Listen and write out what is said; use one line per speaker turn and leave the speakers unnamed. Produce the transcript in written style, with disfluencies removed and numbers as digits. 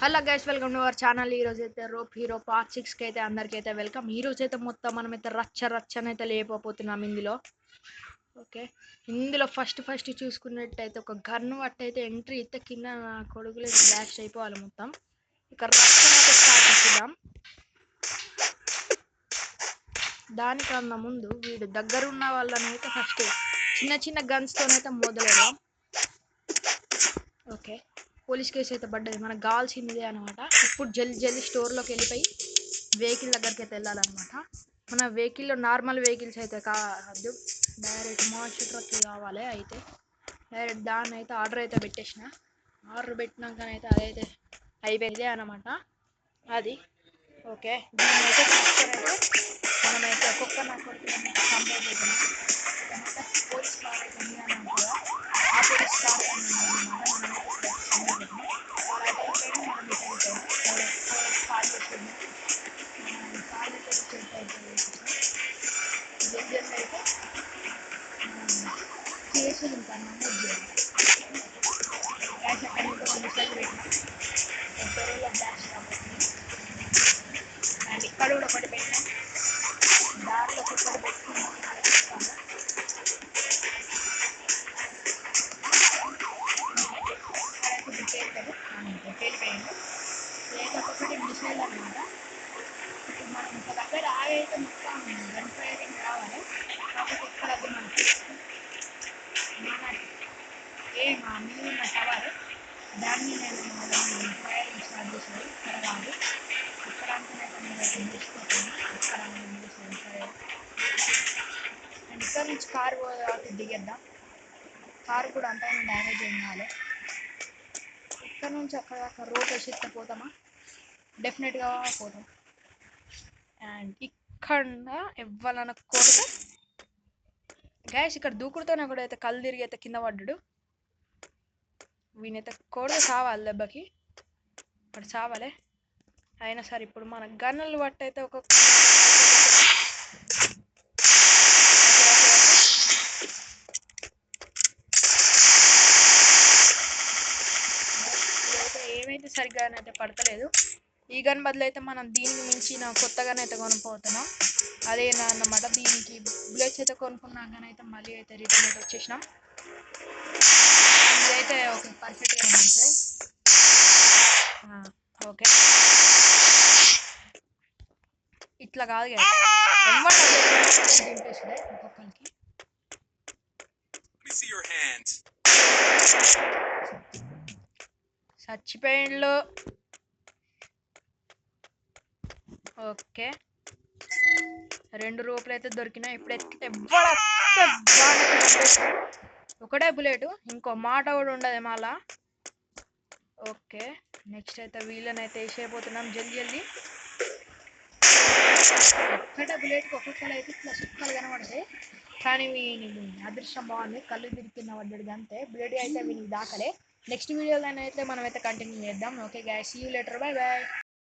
Hello guys, welcome to our channel. ఈ రోజు అయితే రోప్ హీరో పార్ట్ 6 కి అయితే అందరికైతే వెల్కమ్. ఈ రోజు అయితే మొత్తం మనమైతే రచ్చనైతే లేకపోతున్నాం ఇందులో. ఓకే, ఇందులో ఫస్ట్ చూసుకున్నట్టయితే ఒక గన్ అయితే ఎంట్రీ అయితే కింద నా కొడుకులు బ్లాస్ట్ అయిపోవాలి మొత్తం. ఇక రచ్చనైతే స్టార్ట్ చేద్దాం. దానికన్నా ముందు వీడు దగ్గరున్న వాళ్ళని అయితే ఫస్ట్ చిన్న గన్స్తోనైతే మొదలెడదాం. ఓకే, పోలీస్ కేసు అయితే పడ్డది, మనకు కావాల్సింది అనమాట. ఇప్పుడు జల్దీ స్టోర్లోకి వెళ్ళిపోయి వెహికల్ దగ్గరికి అయితే వెళ్ళాలన్నమాట. మన వెహికల్లో నార్మల్ వెహికల్స్ అయితే కాదు, డైరెక్ట్ మాన్స్టర్ ట్రక్ కావాలి. అయితే డైరెక్ట్ దాన్ని అయితే ఆర్డర్ అయితే పెట్టేసిన. ఆర్డర్ పెట్టినాకనైతే అదైతే అయిపోయింది అనమాట అది. ఓకే, దీన్ని అయితే తీసుకొని అయితే మనమైతే ఒక్కొక్క నా కొడుకు కంప్లీట్ అవుతున్నాం. పోలీస్ కార్ అయితే ఉంది అని అనుకోదా, ఆ పోలీస్ కార్ అనమాట. కాల్ చేస్తుంది జల్దీ అయితే కేసు ఇంకా నమోదు చేయాలి. గ్యాస్ అక్కడ ఒక మిసైల్ పెట్టిన చెరువులో బ్లాస్ట్ కాబట్టి, అండ్ ఇక్కడ కూడా ఒకటి పెట్టినాం. దారిలో ఒకటి పెట్టుకున్నాం. పేలిపోయింది. లేకపోతే మిసైల్ అనమాట. ఇప్పుడు మనం ఒక దగ్గర ఆగైతే మొత్తం గన్ ఫైరింగ్ రావాలి. కాకపోతే ఇక్కడ అది మనకి మా మీద ఉన్న టవర్, దాన్ని నేను ఫైరింగ్ స్టార్ట్ చేసేది. ఇక్కడ కాదు, ఇక్కడ అంటేనైతే నేనైతే నిలిచిపోతాను. ఇక్కడ నేను నిలిచేది ఫైర్. అండ్ ఇక్కడ నుంచి కారు కాబట్టి దిగేద్దాం. కారు కూడా అంతైనా డ్యామేజ్ ఏం కావాలి. ఇక్కడ నుంచి అక్కడ దాకా రోడ్ వేసి పోతామా? డెఫినెట్గా పోతాం. అండ్ ఇక్కడ ఇవ్వాలన్న కొడితే గ్యాస్ ఇక్కడ దూకుడుతోనే కూడా అయితే కళ్ళు తిరిగి అయితే కింద పడ్డాడు. వీనైతే కొడితే చావాలి దెబ్బకి, అక్కడ చావాలే. అయినా సరే ఇప్పుడు మన గన్నులు బట్టి అయితే ఒక్కొక్క ఏమైతే సరిగ్గానైతే పడతలేదు. ఈ గన్ బదులు అయితే మనం దీనికి మించిన కొత్తగానైతే కొనుక్కోతున్నాం. అదే అన్నమాట. దీనికి బుల్లెట్స్ అయితే కొనుక్కున్నాకనైతే మళ్ళీ అయితే రిటర్న్ అయితే వచ్చేసినాం. ఇదైతే ఓకే, పర్ఫెక్ట్గా ఉంది. ఓకే, ఇట్లా కాదు కదా, దింపేసుడే ఒక్కొక్కరికి. చచ్చిపోయిండ్లు. ఓకే, 2 రూపాయలు అయితే దొరికినాయి. ఇప్పుడైతే ఒకటే బుల్లెట్, ఇంకో మాట కూడా ఉండదు మళ్ళా. ఓకే, నెక్స్ట్ అయితే వీళ్ళని అయితే వేసేయబోతున్నాం జల్దీ. ఒక్కటే బుల్లెట్కి ఒక్కొక్కరు అయితే ఇట్లా సుక్కలు కనబడతాయి. కానీ వీని అదృష్టం బాగుంది, కళ్ళు తిరిగిన పడ్డాడు అంతే. బుల్లెట్ అయితే వీనికి దాకలే. నెక్స్ట్ వీడియోలో అయితే మనం అయితే కంటిన్యూ చేద్దాం. Okay guys, see you later, by.